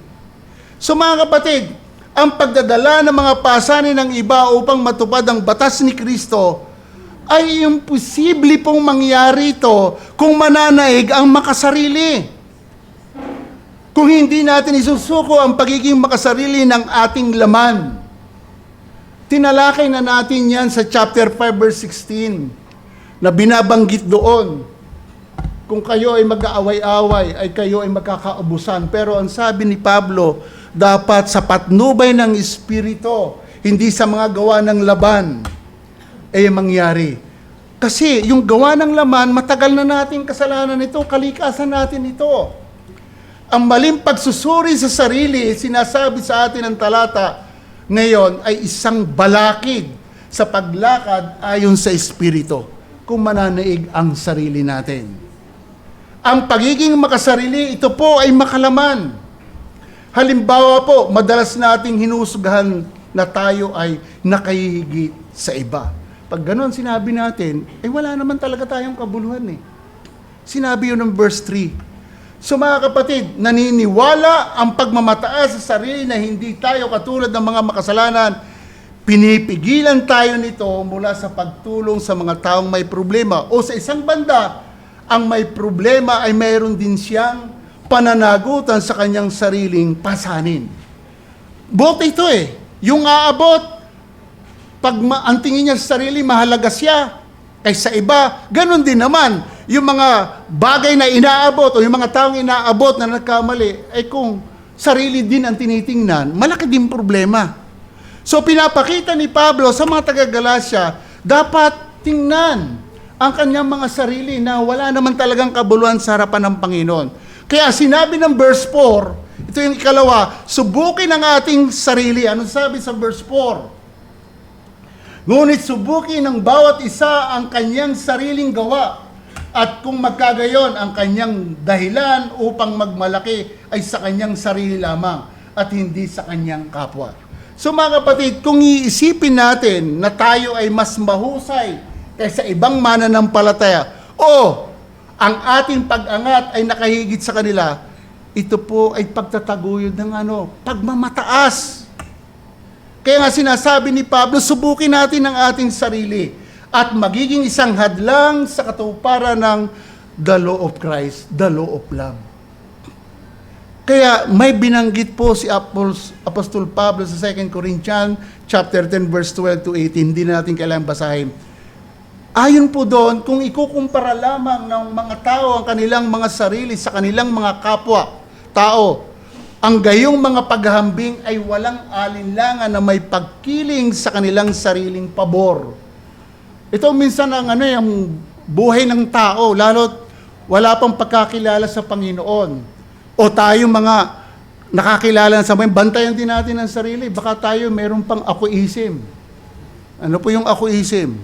So mga kapatid, ang pagdadala ng mga pasanin ng iba upang matupad ang batas ni Kristo ay imposible pong mangyari ito kung mananaig ang makasarili. Kung hindi natin isusuko ang pagiging makasarili ng ating laman. Tinalakay na natin yan sa chapter 5 verse 16 na binabanggit doon. Kung kayo ay mag-aaway-away, ay kayo ay magkakaubusan. Pero ang sabi ni Pablo, dapat sa patnubay ng Espiritu, hindi sa mga gawa ng laban, ay mangyari. Kasi yung gawa ng laman, matagal na natin kasalanan ito, kalikasan natin ito. Ang maling pagsusuri sa sarili, sinasabi sa atin ng talata, ngayon ay isang balakid sa paglakad ayon sa Espiritu kung mananaig ang sarili natin. Ang pagiging makasarili, ito po ay makalaman. Halimbawa po, madalas nating hinusgahan na tayo ay nakahihigit sa iba. Pag ganon sinabi natin, wala naman talaga tayong kabuluhan eh. Sinabi yun ng verse 3. So mga kapatid, naniniwala ang pagmamataas sa sarili na hindi tayo katulad ng mga makasalanan. Pinipigilan tayo nito mula sa pagtulong sa mga taong may problema. O sa isang banda, ang may problema ay mayroon din siyang pananagutan sa kanyang sariling pasanin. Both ito eh. Yung aabot, pag ang tingin niya sa sarili, mahalaga siya kaysa iba. Ganon din naman, yung mga bagay na inaabot o yung mga taong inaabot na nagkamali, ay kung sarili din ang tinitingnan, malaki din problema. So pinapakita ni Pablo sa mga taga-Galacia, dapat tingnan ang kanyang mga sarili na wala naman talagang kabuluhan sa harapan ng Panginoon. Kaya sinabi ng verse 4, ito yung ikalawa, subukin ang ating sarili. Anong sabi sa verse 4? Ngunit subukin ng bawat isa ang kanyang sariling gawa, at kung magkagayon ang kanyang dahilan upang magmalaki ay sa kanyang sarili lamang at hindi sa kanyang kapwa. So mga kapatid, kung iisipin natin na tayo ay mas mahusay kaysa ibang mananampalataya o ang ating pag-angat ay nakahigit sa kanila, ito po ay pagtataguyod ng pagmamataas. Kaya nga sinasabi ni Pablo, subukin natin ang ating sarili at magiging isang hadlang sa katuparan ng the law of Christ, the law of love. Kaya may binanggit po si Apostol Pablo sa 2 Corinthians chapter 10 verse 12 to 18, hindi na natin kailangan basahin. Ayon po doon, kung ikukumpara lamang ng mga tao ang kanilang mga sarili sa kanilang mga kapwa, tao, ang gayong mga paghahambing ay walang alinlangan na may pagkiling sa kanilang sariling pabor. Ito minsan ang yung buhay ng tao, lalo't wala pang pagkakilala sa Panginoon. O tayo mga nakakilala sa mga bantayan din natin ang sarili. Baka tayo meron pang akoism. Ano po yung akoism?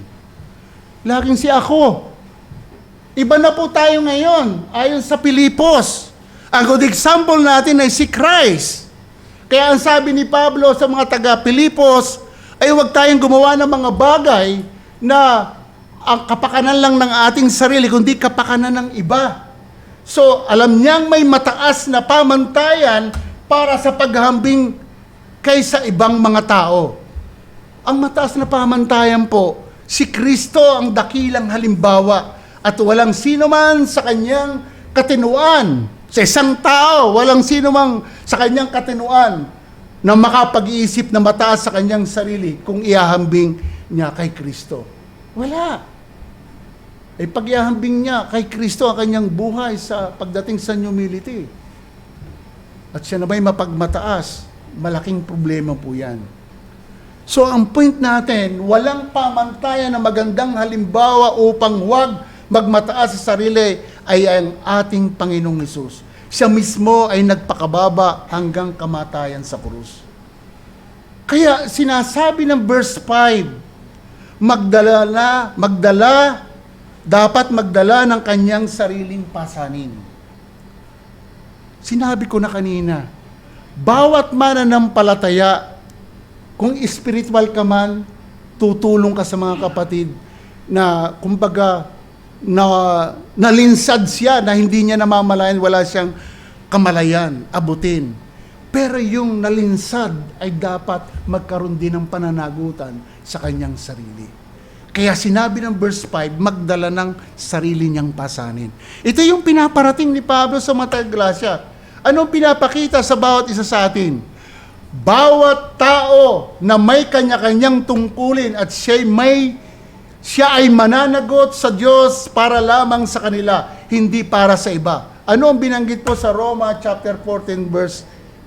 Laging si ako. Iba na po tayo ngayon, ayon sa Pilipos. Ang good example natin ay si Christ. Kaya ang sabi ni Pablo sa mga taga-Pilipos, ay huwag tayong gumawa ng mga bagay na ang kapakanan lang ng ating sarili, kundi kapakanan ng iba. So, alam niyang may mataas na pamantayan para sa paghahambing kaysa ibang mga tao. Ang mataas na pamantayan po, si Kristo ang dakilang halimbawa at walang sino man sa kanyang katinuan. Sa isang tao, walang sino mang sa kanyang katinuan na makapag-iisip na mataas sa kanyang sarili kung iahambing niya kay Kristo. Wala. Pag iahambing niya kay Kristo ang kanyang buhay sa pagdating sa humility, at siya na may mapagmataas, malaking problema po yan. So ang point natin, walang pamantayan na magandang halimbawa upang huwag magmataas sa sarili ay ang ating Panginoong Hesus. Siya mismo ay nagpakababa hanggang kamatayan sa krus. Kaya sinasabi ng verse 5, dapat magdala ng kanyang sariling pasanin. Sinabi ko na kanina, bawat mananampalataya, kung spiritual ka man, tutulong ka sa mga kapatid na kumbaga nalinsad siya na hindi niya namamalayan, wala siyang kamalayan, abutin. Pero yung nalinsad ay dapat magkaroon din ng pananagutan sa kanyang sarili. Kaya sinabi ng verse 5, magdala ng sarili niyang pasanin. Ito yung pinaparating ni Pablo sa mga taga-Galacia. Anong pinapakita sa bawat isa sa atin? Bawat tao na may kanya-kanyang tungkulin at siya ay mananagot sa Diyos para lamang sa kanila, hindi para sa iba. Ano ang binanggit po sa Roma chapter 14 verse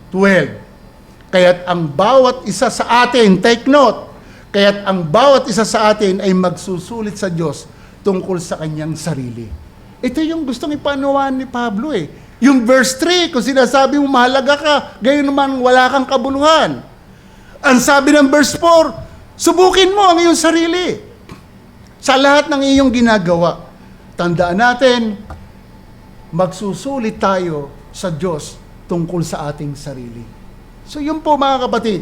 12? Kaya't ang bawat isa sa atin, take note, kaya't ang bawat isa sa atin ay magsusulit sa Diyos tungkol sa kanyang sarili. Ito yung gustong ipanuwan ni Pablo eh. Yung verse 3, kung sinasabi mo mahalaga ka, gayon naman wala kang kabuluhan. Ang sabi ng verse 4, subukin mo ang iyong sarili. Sa lahat ng iyong ginagawa, tandaan natin, magsusulit tayo sa Diyos tungkol sa ating sarili. So yun po mga kapatid,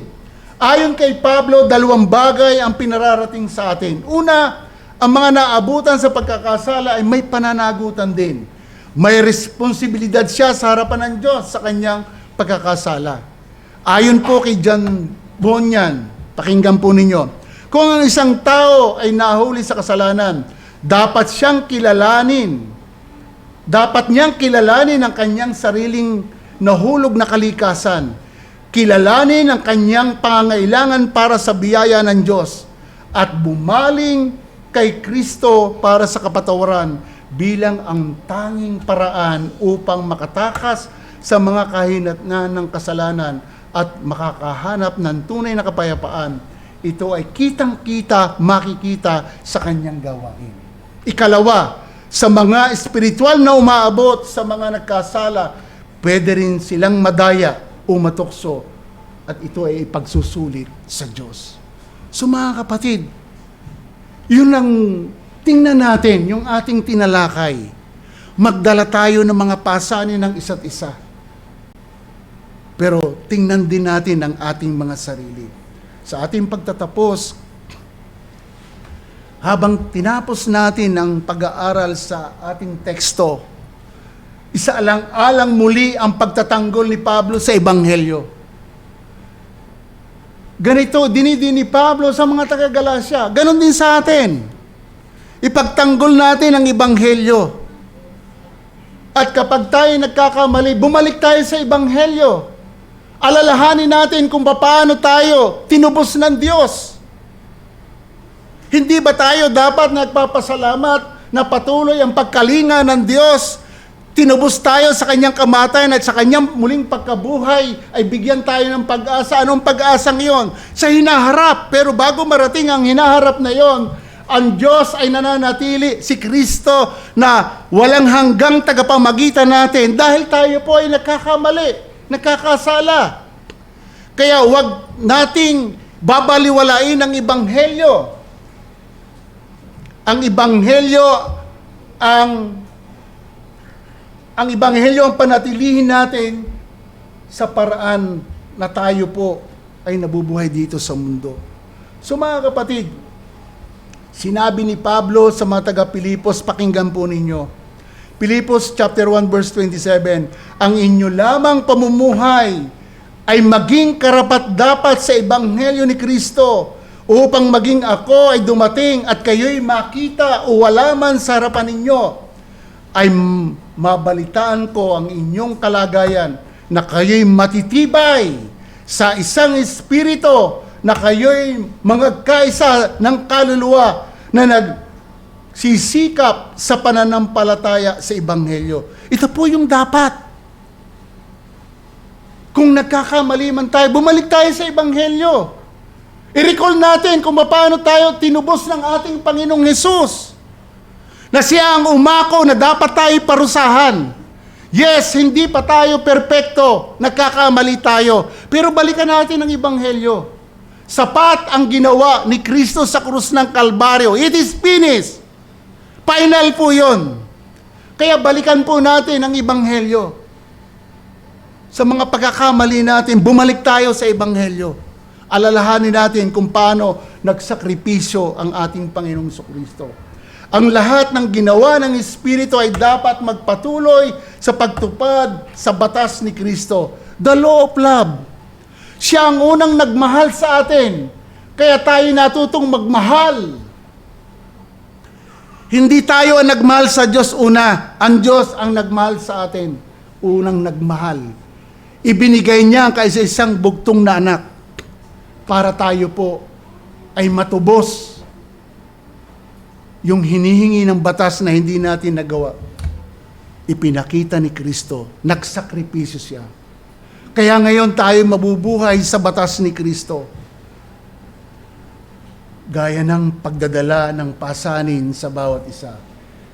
Ayon kay Pablo, dalawang bagay ang pinararating sa atin. Una, ang mga naabutan sa pagkakasala ay may pananagutan din. May responsibilidad siya sa harapan ng Diyos sa kanyang pagkakasala. Ayon po kay John Bunyan, pakinggan po ninyo, kung ang isang tao ay nahuli sa kasalanan, dapat niyang kilalanin ang kanyang sariling nahulog na kalikasan. Kilalanin ang kanyang pangangailangan para sa biyaya ng Diyos at bumaling kay Kristo para sa kapatawaran bilang ang tanging paraan upang makatakas sa mga kahinatnan ng kasalanan at makakahanap ng tunay na kapayapaan. Ito ay kitang-kita, makikita sa kanyang gawain. Ikalawa, sa mga espiritual na umaabot sa mga nagkasala, pwede rin silang madaya o matukso at ito ay ipagsusulit sa Diyos. So mga kapatid, yun ang tingnan natin, yung ating tinalakay. Magdala tayo ng mga pasanin ng isa't isa. Pero tingnan din natin ang ating mga sarili. Sa ating pagtatapos, habang tinapos natin ang pag-aaral sa ating teksto, isaalang-alang muli ang pagtatanggol ni Pablo sa Ebanghelyo. Ganito, dinidin ni Pablo sa mga taga-Galacia. Ganon din sa atin. Ipagtanggol natin ang Ebanghelyo. At kapag tayo nagkakamali, bumalik tayo sa Ebanghelyo. Alalahanin natin kung paano tayo tinubos ng Diyos. Hindi ba tayo dapat nagpapasalamat na patuloy ang pagkalinga ng Diyos? Tinubos tayo sa kanyang kamatayan at sa kanyang muling pagkabuhay ay bigyan tayo ng pag-asa. Anong pag-asang iyon? Sa hinaharap. Pero bago marating ang hinaharap na iyon, ang Diyos ay nananatili, si Kristo na walang hanggang tagapamagitan natin dahil tayo po ay nagkakamali, nagkakasala. Kaya huwag nating babaliwalain ang Ebanghelyo. Ang Ebanghelyo ang panatilihin natin sa paraan na tayo po ay nabubuhay dito sa mundo. So mga kapatid, sinabi ni Pablo sa mga taga-Pilipos, pakinggan po ninyo. Pilipos chapter 1 verse 27, ang inyo lamang pamumuhay ay maging karapat-dapat sa Ebanghelyo ni Kristo upang maging ako ay dumating at kayo'y makita o wala man sa harapan ninyo, ay mabalitaan ko ang inyong kalagayan na kayo'y matitibay sa isang espiritu, na kayo'y magkaisa ng kaluluwa na nagsisikap sa pananampalataya sa Ebanghelyo. Ito po yung dapat. Kung nagkakamali man tayo, bumalik tayo sa Ebanghelyo. I-recall natin kung paano tayo tinubos ng ating Panginoong Hesus, na siya ang umako na dapat tayo parusahan. Yes, hindi pa tayo perpekto, nagkakamali tayo, pero balikan natin ang Ebanghelyo. Sapat ang ginawa ni Kristo sa krus ng Kalbaryo. It is finished. Final po yun. Kaya balikan po natin ang Ebanghelyo. Sa mga pagkakamali natin, bumalik tayo sa Ebanghelyo. Alalahanin natin kung paano nagsakripisyo ang ating Panginoong Kristo. Ang lahat ng ginawa ng Espiritu ay dapat magpatuloy sa pagtupad sa batas ni Kristo. The law of love. Siya ang unang nagmahal sa atin. Kaya tayo natutong magmahal. Hindi tayo ang nagmahal sa Diyos una. Ang Diyos ang nagmahal sa atin. Unang nagmahal. Ibinigay niya ang kaisa-isang bugtong na anak para tayo po ay matubos yung hinihingi ng batas na hindi natin nagawa. Ipinakita ni Kristo, nagsakripisyo siya. Kaya ngayon tayo mabubuhay sa batas ni Kristo. Gaya ng pagdadala ng pasanin sa bawat isa.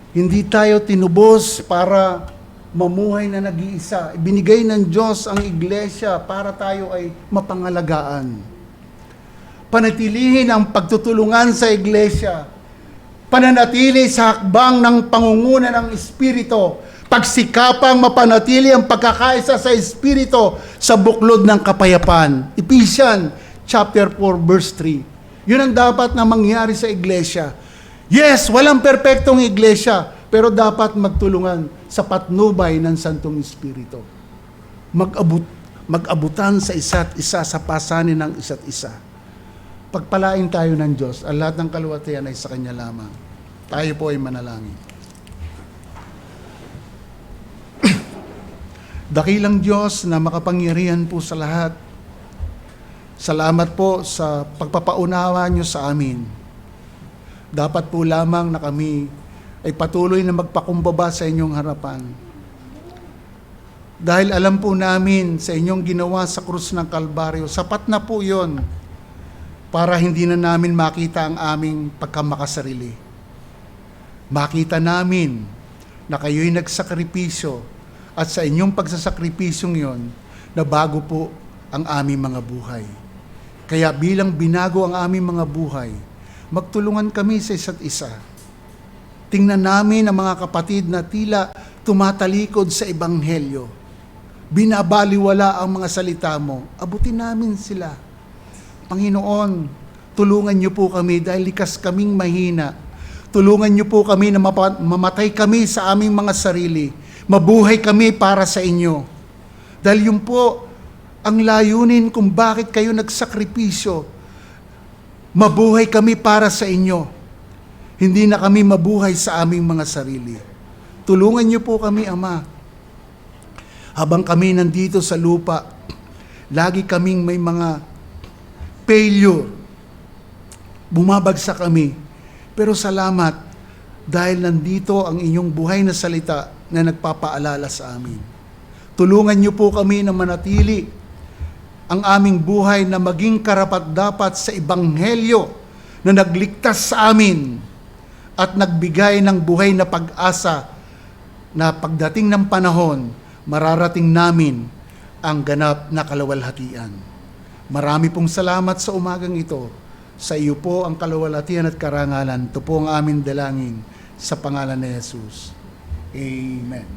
Hindi tayo tinubos para mamuhay na nag-iisa. Ibinigay ng Diyos ang iglesia para tayo ay mapangalagaan. Panatilihin ang pagtutulungan sa iglesia. Pananatili sa hakbang ng pangunguna ng Espiritu, pagsikapang mapanatili ang pagkakaisa sa Espiritu sa buklod ng kapayapaan. Ephesians chapter 4, verse 3. Yun ang dapat na mangyari sa iglesia. Yes, walang perpektong iglesia, pero dapat magtulungan sa patnubay ng Santong Espiritu. Mag-abutan sa isa't isa, sa pasanin ng isa't isa. Pagpalain tayo ng Diyos, ang lahat ng kaluwalhatian ay sa Kanya lamang. Tayo po ay manalangin. Dakilang Diyos na makapangyarihan po sa lahat, salamat po sa pagpapaunawa niyo sa amin. Dapat po lamang na kami ay patuloy na magpakumbaba sa inyong harapan. Dahil alam po namin sa inyong ginawa sa krus ng Kalbaryo, sapat na po yon para hindi na namin makita ang aming pagkamakasarili. Makita namin na kayo'y nagsakripisyo at sa inyong pagsasakripisyong yon, na bago po ang aming mga buhay. Kaya bilang binago ang aming mga buhay, magtulungan kami sa isa't isa. Tingnan namin ang mga kapatid na tila tumatalikod sa Ebanghelyo. Binabaliwala ang mga salita mo. Abutin namin sila. Panginoon, tulungan niyo po kami dahil likas kaming mahina. Tulungan niyo po kami na mamatay kami sa aming mga sarili. Mabuhay kami para sa inyo. Dahil yun po ang layunin kung bakit kayo nagsakripisyo. Mabuhay kami para sa inyo. Hindi na kami mabuhay sa aming mga sarili. Tulungan niyo po kami, Ama. Habang kami nandito sa lupa, lagi kaming may mga failure. Bumabagsak kami. Pero salamat dahil nandito ang inyong buhay na salita na nagpapaalala sa amin. Tulungan niyo po kami na manatili ang aming buhay na maging karapat-dapat sa Ebanghelyo na nagligtas sa amin at nagbigay ng buhay na pag-asa na pagdating ng panahon, mararating namin ang ganap na kaluwalhatian. Marami pong salamat sa umagang ito. Sa iyo po ang kaluwalhatian at karangalan. Ito po ang aming dalangin sa pangalan ni Jesus. Amen.